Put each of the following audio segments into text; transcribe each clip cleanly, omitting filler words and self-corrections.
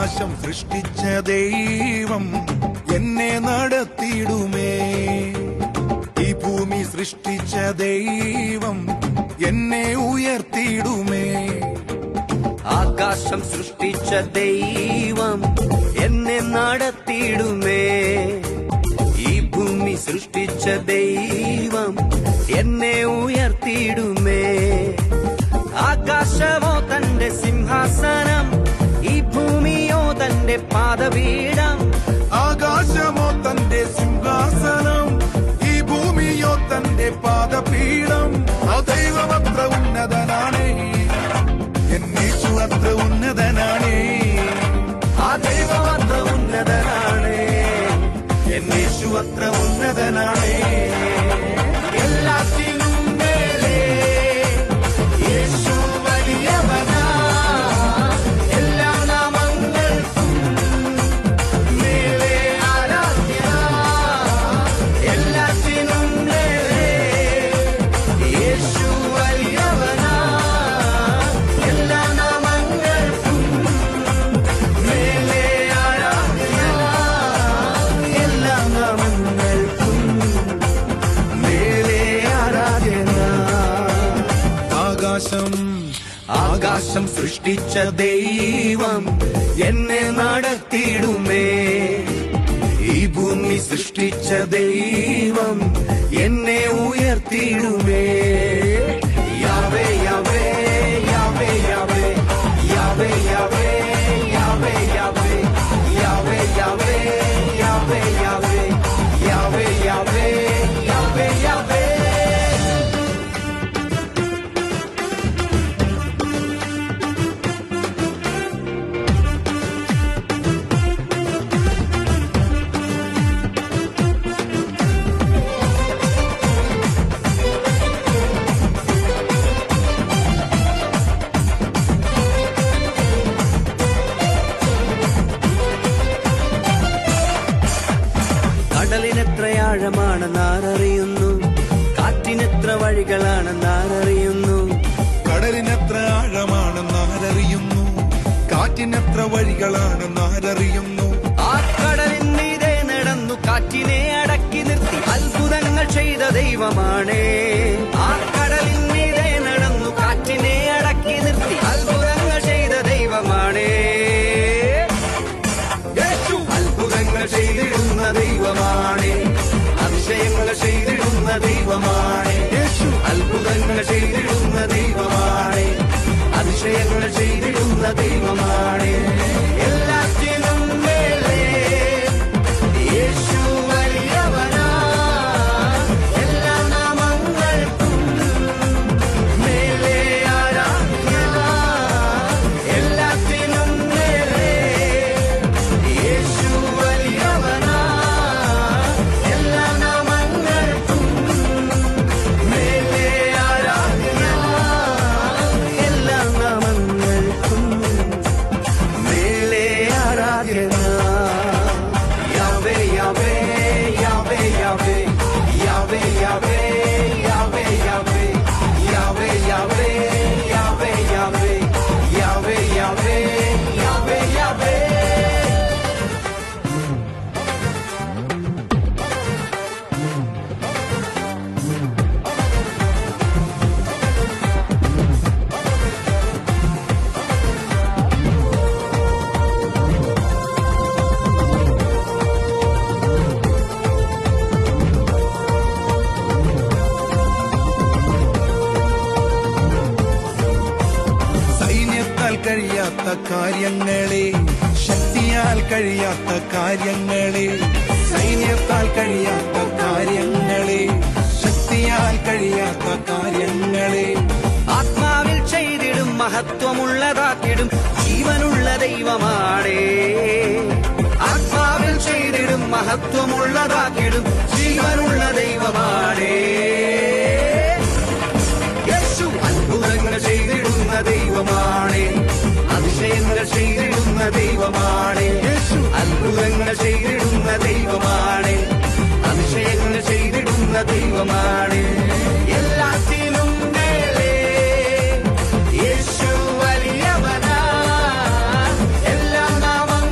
ആകാശം സൃഷ്ടിച്ച ദൈവം എന്നെ നടത്തിയിടുമേ. ഈ ഭൂമി സൃഷ്ടിച്ച ദൈവം എന്നെ ഉയർത്തിയിടുമേ. ആകാശം സൃഷ്ടിച്ച ദൈവം എന്നെ നടത്തിയിടുമേ. ഈ ഭൂമി സൃഷ്ടിച്ച ദൈവം എന്നെ ഉയർത്തിയിടുമേ. ആകാശമോ തന്റെ സിംഹാസനം, ഈ ഭൂമിയോ തന്റെ പാദപീഠം. ആകാശമോ തന്റെ സിംഹാസനം, ഈ ഭൂമിയോ തന്റെ പാദപീഠം. ആ ദൈവം അത്ര ഉന്നതനാണേ, എന്നേശു അത്ര ഉന്നതനാണേ. ആ ദൈവം അത്ര ഉന്നതനാണേ, എന്നേശു അത്ര ഉന്നതനാണേ. എല്ലാത്തിനും മേലെ യേശു വലിയവനാ. എല്ലാ നാമങ്ങൾക്കും മേലെ ആരാധ്യ. എല്ലാത്തിനും മേലെ യേശു വലിയവനാ. എല്ലാ നാമങ്ങൾക്കും മേലെ ആരാധ്യ. എല്ലാ നാമങ്ങൾക്കും മേലെ ആരാധ്യന. ആകാശം സൃഷ്ടിച്ച ദൈവം എന്നെ നടത്തിയിടുമേ. ഈ ഭൂമി സൃഷ്ടിച്ച ദൈവം എന്നെ ഉയർത്തിയിടുമേ. Yahweh Yahweh Yahweh Yahweh Yahweh Yahweh Yahweh Yahweh Yahweh Yahweh Yahweh Yahweh Yahweh Yahweh Yahweh Yahweh. കടലിനെത്ര ആഴമാണെന്ന് ആരറിയുന്നു, കാറ്റിനെത്ര വഴികളാണെന്ന് ആരറിയുന്നു. കടലിനെത്ര ആഴമാണെന്ന് ആരറിയുന്നു, കാറ്റിനെത്ര വഴികളാണെന്ന് ആരറിയുന്നു. ആ കടലിൻ മീതെ നടന്നു കാറ്റിനെ അടക്കി നിർത്തി അത്ഭുതങ്ങൾ ചെയ്ത ദൈവമാണേ. ആ കടലിൻ മീതെ നടന്നു കാറ്റിനെ അടക്കി നിർത്തി അത്ഭുതങ്ങൾ ചെയ്ത ദൈവമാണേ. യേശു അത്ഭുതങ്ങൾ ചെയ്തിടുന്ന ദൈവമാണേ. അതിശയങ്ങൾ ചെയ്തിടുന്ന ദൈവമാണേ. യേശു അത്ഭുതങ്ങൾ ചെയ്തിടുന്ന ദൈവമാണേ. അതിശയങ്ങൾ ചെയ്തിടുന്ന ദൈവമാണേ. എല്ലാത്തിനും മേലെ യേശു വലിയവനാ. എല്ലാ നാമങ്ങൾക്കും മേലെ ആരാധ്യ. എല്ലാത്തിനും മേലെ യേശു വലിയവനാ. എല്ലാ നാമങ്ങൾക്കും മേലെ ആരാധ്യ. എല്ലാ നാമങ്ങൾക്കും മേലെ ആരാധ്യന. Yahweh Yahweh Yahweh Yahweh Yahweh Yahweh Yahweh Yahweh Yahweh Yahweh Yahweh Yahweh Yahweh Yahweh Yahweh Yahweh. സൈന്യത്താൽ കഴിയാത്ത കാര്യങ്ങളെ, ശക്തിയാൽ കഴിയാത്ത കാര്യങ്ങളെ. സൈന്യത്താൽ കഴിയാത്ത കാര്യങ്ങളെ, ശക്തിയാൽ കഴിയാത്ത കാര്യങ്ങളെ. ആത്മാവിൽ ചെയ്തിടും മഹത്വമുള്ളതാക്കിടും ജീവനുള്ള ദൈവമാണേ. ആത്മാവിൽ ചെയ്തിടും മഹത്വമുള്ളതാക്കിടും ജീവനുള്ള ദൈവമാണേ. യേശു അത്ഭുതങ്ങൾ ചെയ്തിടുന്ന ദൈവമാണേ. അതിശയങ്ങൾ ചെയ്തിടുന്ന ദൈവമാണേ. യേശു അത്ഭുതങ്ങൾ ചെയ്തിടുന്ന ദൈവമാണേ. അതിശയങ്ങൾ ചെയ്തിടുന്ന ദൈവമാണേ. എല്ലാത്തിനും മേലെ യേശു വലിയവനാ. എല്ലാ നാമം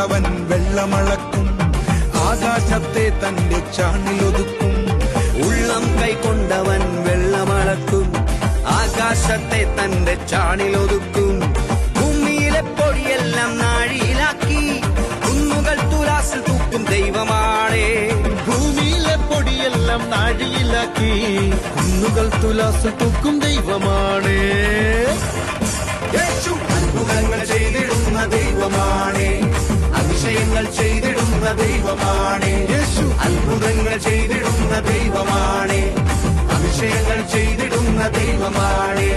കൈക്കൊണ്ടവൻ വെള്ളമളക്കും ആകാശത്തെ തന്റെ ചാണിലൊതുക്കും ഉള്ളം കൈക്കൊണ്ടവൻ വെള്ളമളക്കും ആകാശത്തെ തന്റെ ചാണിലൊതുക്കും ഭൂമിയിലെ പൊടിയെല്ലാം നാഴിയിലാക്കി കുന്നുകൾ തുലാസിൽ തൂക്കും ദൈവമാണേ ഭൂമിയിലെ പൊടിയെല്ലാം നാഴിയിലാക്കി കുന്നുകൾ തുലാസ് തൂക്കും ദൈവമാണ്. യേശു അത്ഭുതങ്ങൾ ചെയ്തിടുന്ന ദൈവമാണേ അതിശയങ്ങൾ ചെയ്തിടുന്ന ദൈവമാണേ യേശു അത്ഭുതങ്ങൾ ചെയ്തിടുന്ന ദൈവമാണേ അതിശയങ്ങൾ ചെയ്തിടുന്ന ദൈവമാണേ